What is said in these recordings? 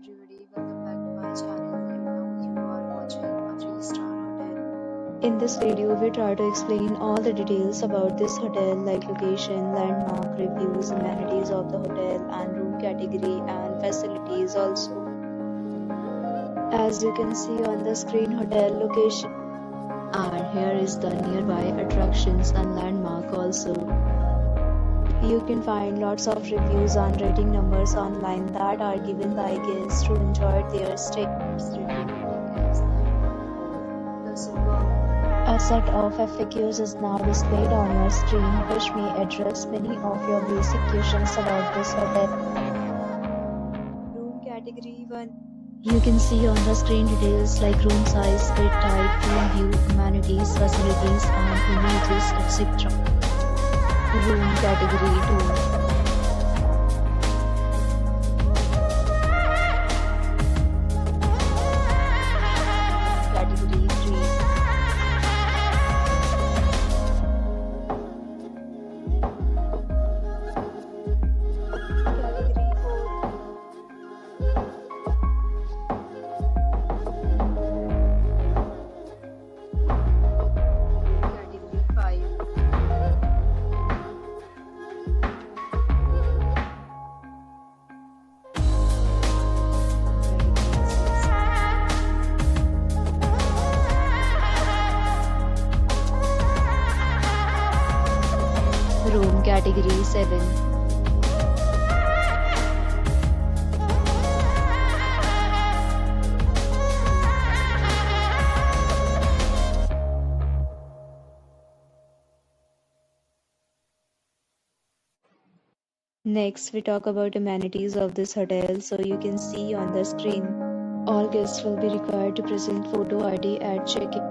everybody, welcome back to my channel, and now you are watching a 3-star hotel. In this video, we try to explain all the details about this hotel like location, landmark, reviews, amenities of the hotel and room category and facilities also. As you can see on the screen, hotel location, and here is the nearby attractions and landmark also. You can find lots of reviews and rating numbers online that are given by guests who enjoyed their stay. A set of FAQs is now displayed on your screen, which may address many of your basic questions about this hotel. Room category 1. You can see on the screen details like room size, bed type, room view, amenities, facilities, and images, etc. Room category 2. Category 3. Category 4. Category 5. Room category 7. Next, we talk about amenities of this hotel. So you can see on the screen, all guests will be required to present photo ID at check-in.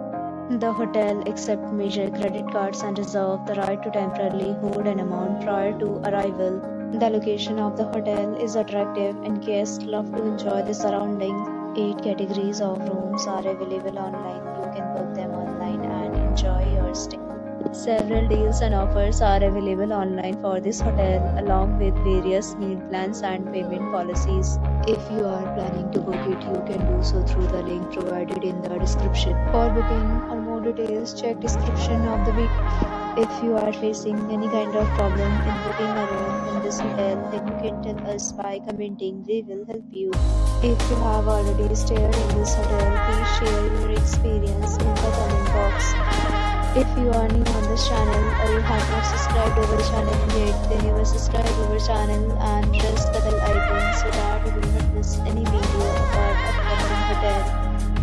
The hotel accepts major credit cards and reserves the right to temporarily hold an amount prior to arrival. The location of the hotel is attractive and guests love to enjoy the surroundings. 8 categories of rooms are available online. You can book them online and enjoy your stay. Several deals and offers are available online for this hotel, along with various meal plans and payment policies. If you are planning to book it, you can do so through the link provided in the description. For booking or more details, check description of the video. If you are facing any kind of problem in booking a room in this hotel, then you can tell us by commenting. We will help you. If you have already stayed in this hotel, please share your experience in the comment box. If you are new on this channel or you have not subscribed to our channel yet, then you will subscribe to our channel and press the bell icon so that you will not miss any video of our upcoming hotel.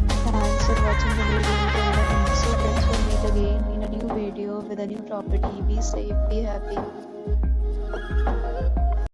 Thanks for watching the video till the end. So friends, will meet again in a new video with a new property. Be safe, be happy.